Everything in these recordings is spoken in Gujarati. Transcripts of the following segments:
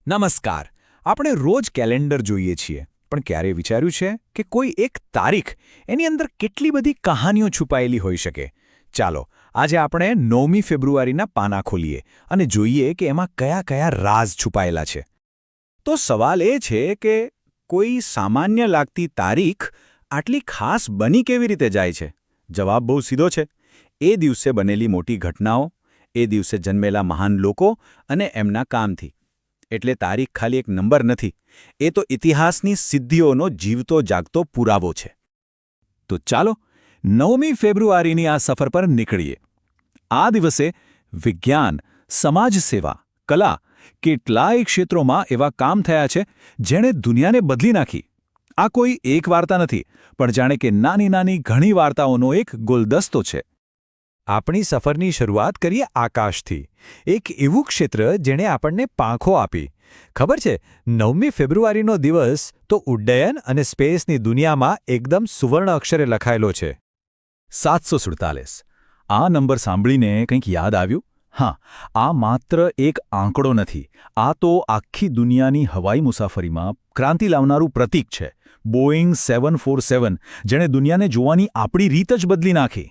નમસ્કાર. આપણે રોજ કેલેન્ડર જોઈએ છીએ, પણ ક્યારે વિચાર્યું છે કે કોઈ એક તારીખ એની અંદર કેટલી બધી કહાનીઓ છુપાયેલી હોઈ શકે? ચાલો, આજે આપણે 9મી ફેબ્રુઆરીના પાના ખોલીએ અને જોઈએ કે એમાં કયા કયા રાઝ છુપાયેલા છે. તો સવાલ એ છે કે કોઈ સામાન્ય લાગતી તારીખ આટલી ખાસ બની કેવી રીતે જાય છે? જવાબ બહુ સીધો છે. એ દિવસે બનેલી મોટી ઘટનાઓ, એ દિવસે જન્મેલા મહાન લોકો અને એમના કામથી. એટલે તારીખ ખાલી એક નંબર નથી, એ તો ઇતિહાસની સિદ્ધિઓનો જીવતો જાગતો પુરાવો છે. તો ચાલો 9મી ફેબ્રુઆરીની આ સફર પર નીકળીએ. આ દિવસે વિજ્ઞાન, સમાજસેવા, કલા કેટલાય ક્ષેત્રોમાં એવા કામ થયા છે જેણે દુનિયાને બદલી નાખી. આ કોઈ એક વાર્તા નથી, પણ જાણે કે નાની નાની ઘણી વાર્તાઓનો એક ગુલદસ્તો છે. આપણી સફરની શરૂઆત કરીએ આકાશથી. એક એવું ક્ષેત્ર જેણે આપણને પાંખો આપી. ખબર છે, 9મી ફેબ્રુઆરીનો દિવસ તો ઉડ્ડયન અને સ્પેસની દુનિયામાં એકદમ સુવર્ણ અક્ષરે લખાયેલો છે. 747. આ નંબર સાંભળીને કંઈક યાદ આવ્યું? હા, આ માત્ર એક આંકડો નથી. આ તો આખી દુનિયાની હવાઈ મુસાફરીમાં ક્રાંતિ લાવનારું પ્રતીક છે. બોઇંગ 747 જેણે દુનિયાને જોવાની આપણી રીત જ બદલી નાખી.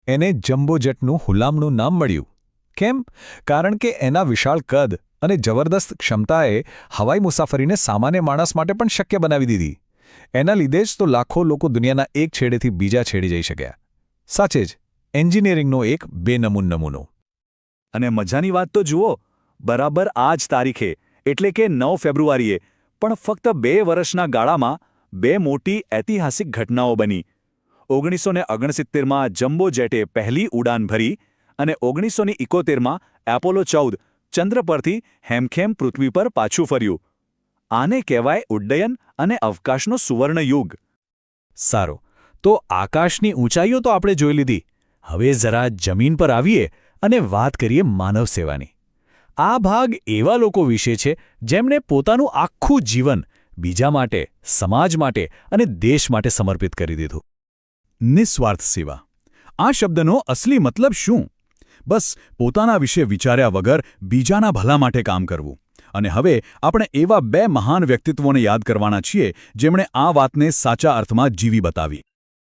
એને જમ્બો જેટનું હુલામણું નામ મળ્યું. કેમ? કારણ કે એના વિશાળ કદ અને જબરદસ્ત ક્ષમતાએ હવાઈ મુસાફરીને સામાન્ય માણસ માટે પણ શક્ય બનાવી દીધી. એના લીધે જ તો લાખો લોકો દુનિયાના એક છેડેથી બીજા છેડે જઈ શક્યા. સાચે જ, એન્જિનિયરિંગનો એક બેનમૂન નમૂનો. અને મજાની વાત તો જુઓ, બરાબર આ જ તારીખે એટલે કે 9 ફેબ્રુઆરીએ પણ ફક્ત 2 વર્ષના ગાળામાં 2 મોટી ઐતિહાસિક ઘટનાઓ બની. 1969માં જમ્બો જેટે પહેલી ઉડાન ભરી અને 1971માં એપોલો 14 ચંદ્ર પરથી હેમખેમ પૃથ્વી પર પાછું ફર્યું. આને કહેવાય ઉડ્ડયન અને અવકાશનો સુવર્ણ યુગ. સારું, તો આકાશની ઊંચાઈઓ તો આપણે જોઈ લીધી. હવે જરા જમીન પર આવીએ અને વાત કરીએ માનવ સેવાની. આ ભાગ એવા લોકો વિશે છે જેમણે પોતાનું આખું જીવન બીજા માટે, સમાજ માટે અને દેશ માટે સમર્પિત કરી દીધું. નિસ્વાર્થ સેવા. આ શબ્દનો અસલી મતલબ શું? બસ પોતાના વિશે વિચાર્યા વગર બીજાના ભલા માટે કામ કરવું. અને હવે આપણે એવા 2 મહાન વ્યક્તિત્વોને યાદ કરવાના છીએ જેમણે આ વાતને સાચા અર્થમાં જીવી બતાવી.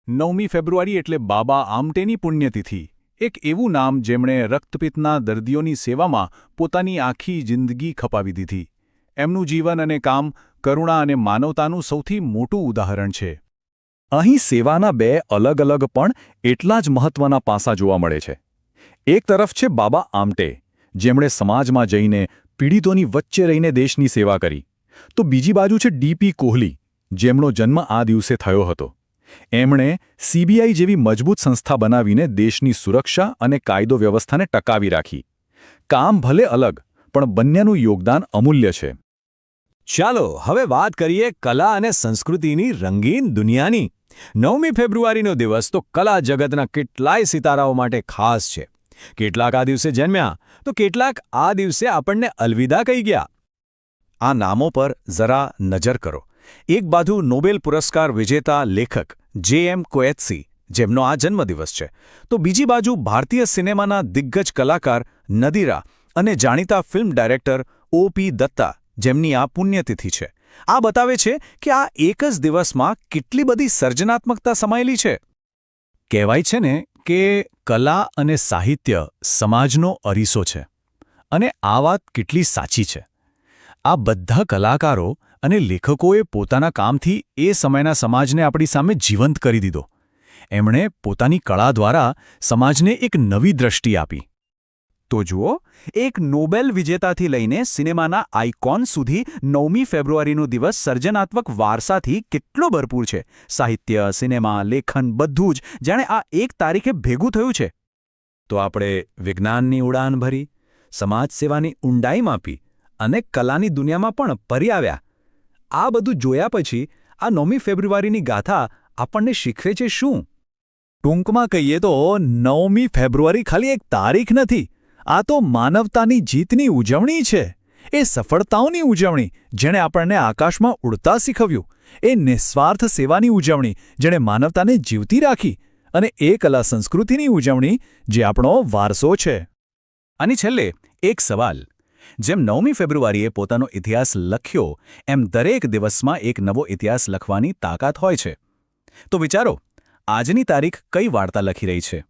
9મી ફેબ્રુઆરી એટલે બાબા આમટેની પુણ્યતિથિ. એક એવું નામ જેમણે રક્તપિત્તના દર્દીઓની સેવામાં પોતાની આખી જિંદગી ખપાવી દીધી. એમનું જીવન અને કામ કરુણા અને માનવતાનું સૌથી મોટું ઉદાહરણ છે. અહીં સેવાના 2 અલગ અલગ પણ એટલા જ મહત્વના પાસા જોવા મળે છે. એક તરફ છે બાબા આમટે, જેમણે સમાજમાં જઈને પીડિતોની વચ્ચે રહીને દેશની સેવા કરી. તો બીજી બાજુ છે ડીપી કોહલી, જેમનો જન્મ આ દિવસે થયો હતો. એમણે સીબીઆઈ જેવી મજબૂત સંસ્થા બનાવીને દેશની સુરક્ષા અને કાયદો વ્યવસ્થાને ટકાવી રાખી. કામ ભલે અલગ, પણ બંનેનું યોગદાન અમૂલ્ય છે. ચાલો હવે વાત કરીએ કલા અને સંસ્કૃતિની રંગીન દુનિયાની. 9મી ફેબ્રુઆરીનો દિવસ તો કલા જગતના કેટલાય સિતારાઓ માટે ખાસ છે. કેટલાક આ દિવસે જન્મ્યા, તો કેટલાક આ દિવસે આપણને અલવિદા કહી ગયા. આ નામો પર જરા નજર કરો. એક બાજુ નોબેલ પુરસ્કાર વિજેતા લેખક J.M. કોએત્સી, જેમનો આ જન્મદિવસ છે, તો બીજી બાજુ ભારતીય સિનેમાના દિગ્ગજ કલાકાર નદીરા અને જાણીતા ફિલ્મ ડાયરેક્ટર O.P. દત્તા, જેમની આ પુણ્યતિથિ છે. આ બતાવે છે કે આ એક જ દિવસમાં કેટલી બધી સર્જનાત્મકતા સમાયેલી છે. કહેવાય છે ને કે કલા અને સાહિત્ય સમાજનો અરીસો છે. અને આ વાત કેટલી સાચી છે. આ બધા કલાકારો અને લેખકોએ પોતાના કામથી એ સમયના સમાજને આપણી સામે જીવંત કરી દીધો. એમણે પોતાની કળા દ્વારા સમાજને એક નવી દ્રષ્ટિ આપી. તો જુઓ, એક નોબેલ વિજેતાથી લઈને સિનેમાના આઇકોન સુધી 9મી ફેબ્રુઆરીનો દિવસ સર્જનાત્મક વારસાથી કેટલો ભરપૂર છે. સાહિત્ય, સિનેમા, લેખન બધું જ જાણે આ એક તારીખે ભેગું થયું છે. તો આપણે વિજ્ઞાનની ઉડાન ભરી, સમાજ સેવાની ઊંડાઈ માપી અને કલાની દુનિયામાં પણ પરી આવ્યા. આ બધું જોયા પછી આ 9મી ફેબ્રુઆરીની ગાથા આપણને શીખવે છે શું? ટૂંકમાં કહીએ તો 9મી ફેબ્રુઆરી ખાલી એક તારીખ નથી. આ તો માનવતાની જીતની ઉજવણી છે. એ સફળતાઓની ઉજવણી જેણે આપણને આકાશમાં ઉડતા શીખવ્યું. એ નિસ્વાર્થ સેવાની ઉજવણી જેણે માનવતાને જીવતી રાખી. અને એ કલા સંસ્કૃતિની ઉજવણી જે આપણો વારસો છે. અને છેલ્લે એક સવાલ. જેમ 9મી ફેબ્રુઆરીએ પોતાનો ઇતિહાસ લખ્યો એમ દરેક દિવસમાં એક નવો ઇતિહાસ લખવાની તાકાત હોય છે. તો વિચારો, આજની તારીખ કઈ વાર્તા લખી રહી છે?